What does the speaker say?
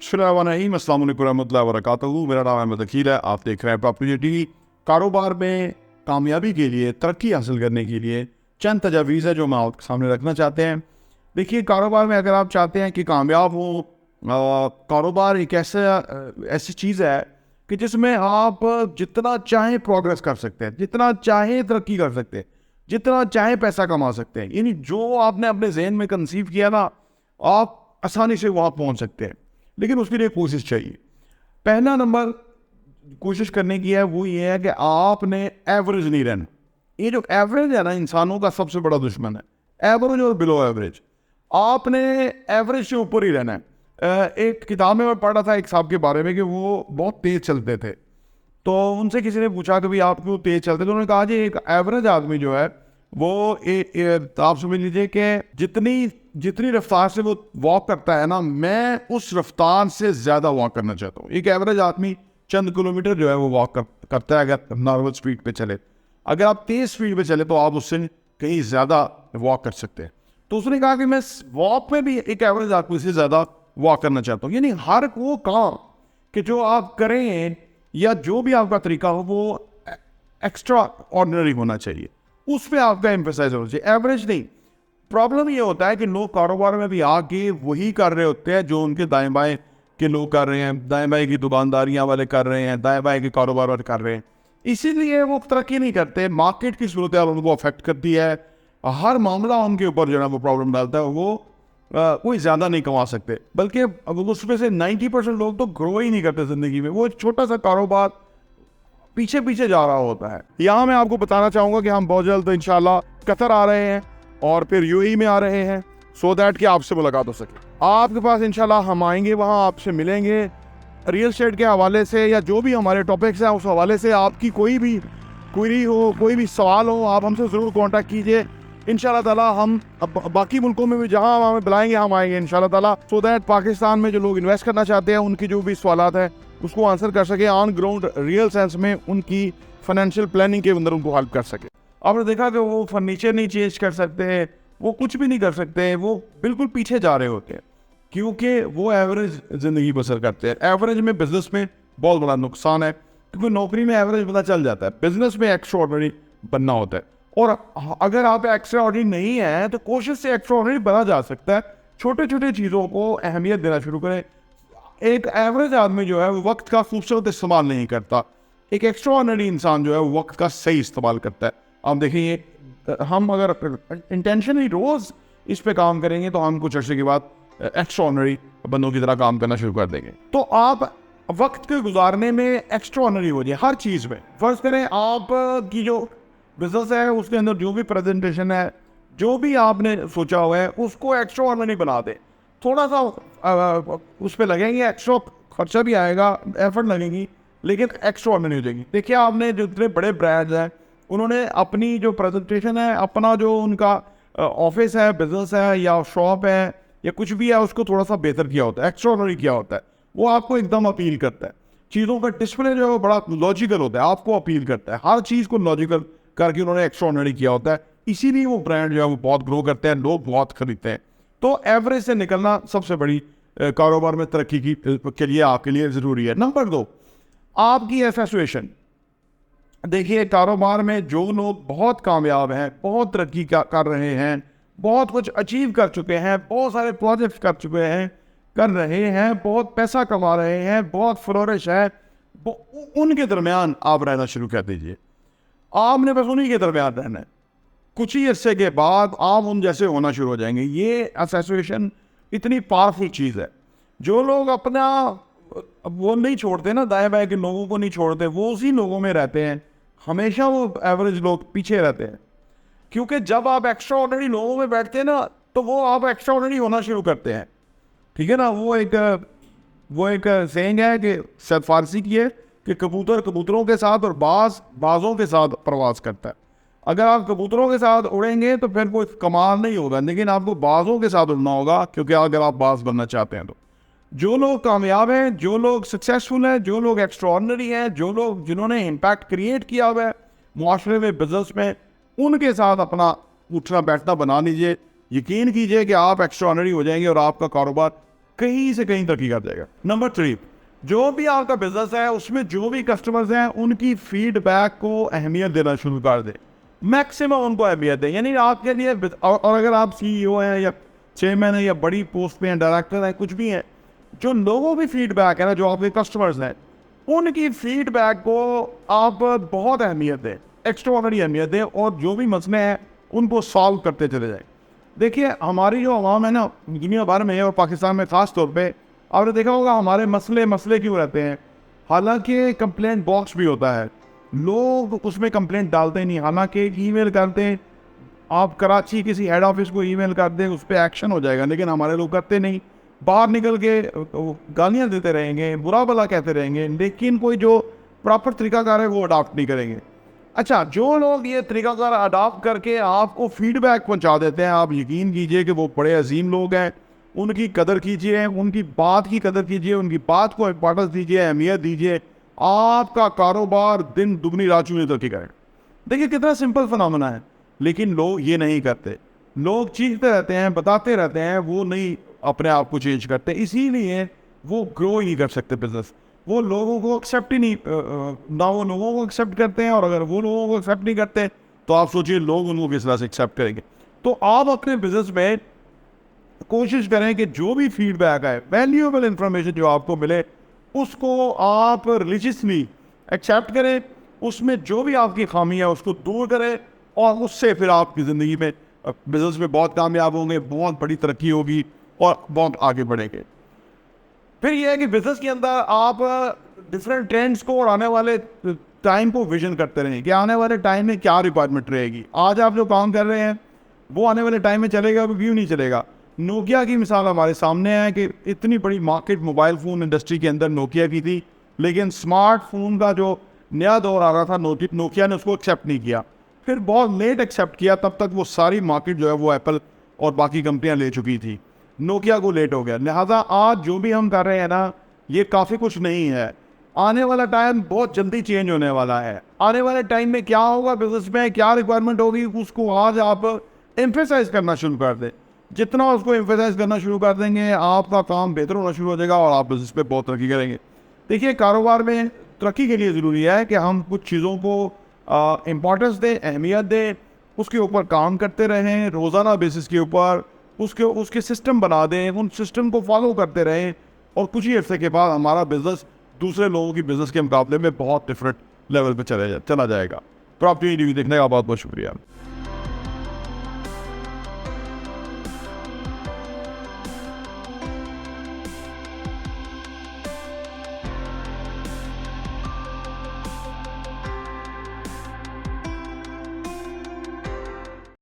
अस्सलाम वालेकुम रहमतुल्लाहि व बरकातहू। मेरा नाम अहमद अकील है। आप देख रहे हैं प्रॉपर्टी टीवी। कारोबार में कामयाबी के लिए, तरक्की हासिल करने के लिए चंद तजावीज़ है जो हम आपके सामने रखना चाहते हैं। देखिए, कारोबार में अगर आप चाहते हैं कि कामयाब हो, कारोबार एक ऐसी चीज़ है कि जिसमें आप जितना चाहें प्रोग्रेस कर सकते हैं, जितना चाहें तरक्की कर सकते हैं, जितना चाहें पैसा कमा सकते हैं। यानी जो आपने अपने जहन में कंसीव किया ना, आप आसानी से वहाँ पहुँच सकते हैं, लेकिन उसके लिए कोशिश चाहिए। पहला नंबर कोशिश करने की है वो ये है कि आपने एवरेज नहीं रहना। ये जो एवरेज है ना, इंसानों का सबसे बड़ा दुश्मन है, एवरेज और बिलो एवरेज। आपने एवरेज से ऊपर ही रहना है। एक किताब में मैं पढ़ रहा था एक साहब के बारे में कि वो बहुत तेज चलते थे। तो उनसे किसी ने पूछा कि भाई आप क्यों तेज चलते थे। उन्होंने कहा जी एक एवरेज आदमी जो है वो आप समझ लीजिए कि जितनी रफ्तार से वो वॉक करता है ना, मैं उस रफ्तार से ज़्यादा वॉक करना चाहता हूँ। एक एवरेज आदमी चंद किलोमीटर जो है वो वॉक करता है अगर नॉर्मल स्पीड पे चले। अगर आप तेज़ स्पीड पे चले तो आप उससे कहीं ज़्यादा वॉक कर सकते हैं। तो उसने कहा कि मैं वॉक में भी एक एवरेज आदमी से ज़्यादा वॉक करना चाहता हूँ। यानी हर वो काम कि जो आप करें या जो भी आपका तरीका हो वो एक्स्ट्रा ऑर्डिनरी होना चाहिए, उस पर आपका एम्फेसाइज होना चाहिए, एवरेज नहीं। प्रॉब्लम ये होता है कि लोग कारोबार में भी आके वही कर रहे होते हैं जो उनके दाएं बाएं के लोग कर रहे हैं, दाएं बाएं की दुकानदारियां वाले कर रहे हैं, दाएं बाएं के कारोबार वाले कर रहे हैं। इसीलिए वो तरक्की नहीं करते। मार्केट की सूरत उनको अफेक्ट करती है, हर मामला उनके ऊपर जो है वो प्रॉब्लम डालता है। वो कोई ज़्यादा नहीं कमा सकते, बल्कि उसमें से 90% लोग तो ग्रो ही नहीं करते ज़िंदगी में। वो एक छोटा सा कारोबार पीछे पीछे जा रहा होता है। यहाँ मैं आपको बताना चाहूँगा कि हम बहुत जल्द इंशाल्लाह कतर आ रहे हैं और फिर यूएई में आ रहे हैं, सो दैट कि आपसे मुलाकात हो सके। आपके पास इंशाल्लाह हम आएंगे, वहाँ आपसे मिलेंगे। रियल एस्टेट के हवाले से या जो भी हमारे टॉपिक्स हैं उस हवाले से आपकी कोई भी क्वेरी हो, कोई भी सवाल हो, आप हमसे ज़रूर कॉन्टैक्ट कीजिए। इंशाल्लाह ताला हम बाकी मुल्कों में भी जहाँ हमें बुलाएंगे हम आएंगे इंशाल्लाह ताला, सो दैट पाकिस्तान में जो लोग इन्वेस्ट करना चाहते हैं उनकी जो भी सवालात हैं उसको आंसर कर सके, ऑन ग्राउंड रियल सेंस में उनकी फाइनेंशियल प्लानिंग के अंदर उनको हेल्प कर सके। आपने देखा कि वो फर्नीचर नहीं चेंज कर सकते, वो कुछ भी नहीं कर सकते, वो बिल्कुल पीछे जा रहे होते हैं क्योंकि वो एवरेज ज़िंदगी बसर करते हैं। एवरेज में बिजनेस में बहुत बड़ा नुकसान है, क्योंकि नौकरी में एवरेज पता चल जाता है, बिजनेस में एक्स्ट्रा ऑर्डिनरी बनना होता है। और अगर आप एक्स्ट्रा ऑर्डिनरी नहीं है तो कोशिश से एक्स्ट्रा ऑर्डिनरी बना जा सकता है। छोटे छोटे चीज़ों को अहमियत देना शुरू करें। एक एवरेज आदमी जो है वो वक्त का खूबसूरत इस्तेमाल नहीं करता, एक एक्स्ट्रा ऑर्डिनरी इंसान जो है वो वक्त का सही इस्तेमाल करता है। आप देखिए, हम अगर इंटेंशनली रोज़ इस पे काम करेंगे तो हम कुछ अर्से के बाद एक्स्ट्रा ऑर्डिनरी बंदों की तरह काम करना शुरू कर देंगे। तो आप वक्त के गुजारने में एक्स्ट्रा ऑर्डिनरी हो जाए हर चीज़ में। फर्ज करें आप की जो बिजनेस है उसके अंदर जो भी प्रेजेंटेशन है, जो भी आपने सोचा हुआ है उसको एक्स्ट्रा ऑर्डिनरी बना दें। थोड़ा सा उस पर लगेंगे, एक्स्ट्रा खर्चा भी आएगा, एफर्ट लगेगी, लेकिन एक्स्ट्रा ऑर्डिनरी हो जाएगी। देखिए, आपने जो इतने बड़े ब्रांड्स हैं उन्होंने अपनी जो प्रेजेंटेशन है, अपना जो उनका ऑफिस है, बिजनेस है या शॉप है या कुछ भी है, उसको थोड़ा सा बेहतर किया होता है, एक्स्ट्रा ऑर्डिनरी किया होता है। वो आपको एकदम अपील करता है। चीज़ों का डिस्प्ले जो है वो बड़ा लॉजिकल होता है, आपको अपील करता है। हर चीज़ को लॉजिकल करके उन्होंने एक्स्ट्रा ऑर्डिनरी किया होता है, इसीलिए वो ब्रांड जो है वो बहुत ग्रो करते हैं, लोग बहुत खरीदते हैं। तो एवरेज से निकलना सबसे बड़ी कारोबार में तरक्की के लिए आपके लिए ज़रूरी है। नंबर 2, आपकी एसोसिएशन। देखिए, कारोबार में जो लोग बहुत कामयाब हैं, बहुत तरक्की कर रहे हैं, बहुत कुछ अचीव कर चुके हैं, बहुत सारे प्रोजेक्ट्स कर चुके हैं, कर रहे हैं, बहुत पैसा कमा रहे हैं, बहुत फ्लोरिश है, उनके दरमियान आप रहना शुरू कर दीजिए। आपने बस उन्हीं के दरमियान रहना है। कुछ ही अरसे के बाद आप उन जैसे होना शुरू हो जाएंगे। ये एसोसिएशन इतनी पावरफुल चीज़ है। जो लोग अपना वो नहीं छोड़ते ना, दाएं बाएं के लोगों को नहीं छोड़ते, वो उसी लोगों में रहते हैं, हमेशा वो एवरेज लोग पीछे रहते हैं। क्योंकि जब आप एक्स्ट्रा ऑर्डिनरी लोगों में बैठते हैं ना तो वो आप एक्स्ट्रा ऑर्डिनरी होना शुरू करते हैं। ठीक है ना, वो एक सेइंग है कि शायद फारसी की है कि कबूतर कबूतरों के साथ और बाज बाजों के साथ प्रवास करता है। अगर आप कबूतरों के साथ उड़ेंगे तो फिर कोई कमाल नहीं होगा, लेकिन आपको बाजों के साथ उड़ना होगा, क्योंकि अगर आप बाज बनना चाहते हैं तो जो लोग कामयाब हैं, जो लोग सक्सेसफुल हैं, जो लोग एक्स्ट्राऑर्डिनरी हैं, जो लोग जिन्होंने इम्पैक्ट क्रिएट किया हुआ है मुआशरे में, बिजनेस में, उनके साथ अपना उठना बैठना बना लीजिए। यकीन कीजिए कि आप एक्स्ट्राऑर्डिनरी हो जाएंगे और आपका कारोबार कहीं से कहीं तरक्की कर जाएगा। नंबर 3, जो भी आपका बिजनेस है उसमें जो भी कस्टमर्स हैं उनकी फीडबैक को अहमियत देना शुरू कर दे, मैक्सिमम उनको अहमियत दें। यानी आपके लिए और अगर आप CEO हैं या चेयरमैन है या बड़ी पोस्ट पे हैं, डायरेक्टर हैं, कुछ भी हैं, जो लोगों की फीडबैक है ना, जो आपके कस्टमर्स हैं, उनकी फीडबैक को आप बहुत अहमियत दें, एक्स्ट्राऑर्डिनरी अहमियत दें, और जो भी मसले हैं उनको सॉल्व करते चले जाएं। देखिए हमारी जो आवाम है ना दुनिया भर में और पाकिस्तान में ख़ास तौर पे, आपने देखा होगा हमारे मसले क्यों रहते हैं। हालांकि कंप्लेंट बॉक्स भी होता है, लोग उसमें कंप्लेंट डालते नहीं, हालांकि ईमेल करते हैं। आप कराची किसी हेड ऑफिस को ईमेल कर दें, उस पर एक्शन हो जाएगा, लेकिन हमारे लोग करते नहीं। बाहर निकल के गालियाँ देते रहेंगे, बुरा भला कहते रहेंगे, लेकिन कोई जो प्रॉपर तरीकाकार है वो अडॉप्ट नहीं करेंगे। अच्छा, जो लोग ये तरीकाकार अडॉप्ट करके आपको फीडबैक पहुंचा देते हैं, आप यकीन कीजिए कि वो बड़े अजीम लोग हैं। उनकी कदर कीजिए, उनकी बात की कदर कीजिए, उनकी बात को इंपॉर्टेंस दीजिए, अहमियत दीजिए। आपका कारोबार दिन दुगनी रात चौगुनी तरक्की करेगा। देखिए कितना सिंपल फिनोमेना है, लेकिन लोग ये नहीं करते। लोग चीखते रहते हैं, बताते रहते हैं, वो नहीं अपने आप को चेंज करते, इसीलिए वो ग्रो ही नहीं कर सकते बिजनेस। वो लोगों को एक्सेप्ट ही नहीं, ना वो लोगों को एक्सेप्ट करते हैं, और अगर वो लोगों को एक्सेप्ट नहीं करते तो आप सोचिए लोग उनको किस तरह से एक्सेप्ट करेंगे। तो आप अपने बिजनेस में कोशिश करें कि जो भी फीडबैक है, वैल्यूएबल इंफॉर्मेशन जो आपको मिले, उसको आप रिलीजियसली एक्सेप्ट करें, उसमें जो भी आपकी खामी है उसको दूर करें, और उससे फिर आपकी ज़िंदगी में बिजनेस में बहुत कामयाब होंगे, बहुत बड़ी तरक्की होगी और बहुत आगे बढ़ेंगे। फिर यह है कि बिजनेस के अंदर आप डिफरेंट ट्रेंड्स को और आने वाले टाइम को विजन करते रहें कि आने वाले टाइम में क्या रिक्वायरमेंट रहेगी। आज आप जो काम कर रहे हैं वो आने वाले टाइम में चलेगा, क्यों नहीं चलेगा। नोकिया की मिसाल हमारे सामने है कि इतनी बड़ी मार्केट मोबाइल फ़ोन इंडस्ट्री के अंदर नोकिया की थी, लेकिन स्मार्टफोन का जो नया दौर आ रहा था नोकिया ने उसको एक्सेप्ट नहीं किया, फिर बहुत लेट एक्सेप्ट किया। तब तक वो सारी मार्केट जो है वो एप्पल और बाकी कंपनियां ले चुकी थी, नोकिया को लेट हो गया। लिहाजा आज जो भी हम कर रहे हैं ना, ये काफ़ी कुछ नहीं है। आने वाला टाइम बहुत जल्दी चेंज होने वाला है। आने वाले टाइम में क्या होगा बिजनेस में, क्या रिक्वायरमेंट होगी, उसको आज आप एम्फेसाइज करना शुरू कर दें। जितना उसको एम्फेसाइज करना शुरू कर देंगे, आपका काम बेहतर होना शुरू हो जाएगा और आप बिजनेस पे बहुत तरक्की करेंगे। देखिए कारोबार में तरक्की के लिए ज़रूरी है कि हम कुछ चीज़ों को इम्पोर्टेंस दें, अहमियत दें, उसके ऊपर काम करते रहें, रोज़ाना बेसिस के ऊपर उसके सिस्टम बना दें, उन सिस्टम को फॉलो करते रहें, और कुछ ही अर्से के बाद हमारा बिजनेस दूसरे लोगों की बिजनेस के मुकाबले में बहुत डिफरेंट लेवल पे चला जाएगा। प्रॉपर्टी रिव्यू देखने का बहुत बहुत शुक्रिया।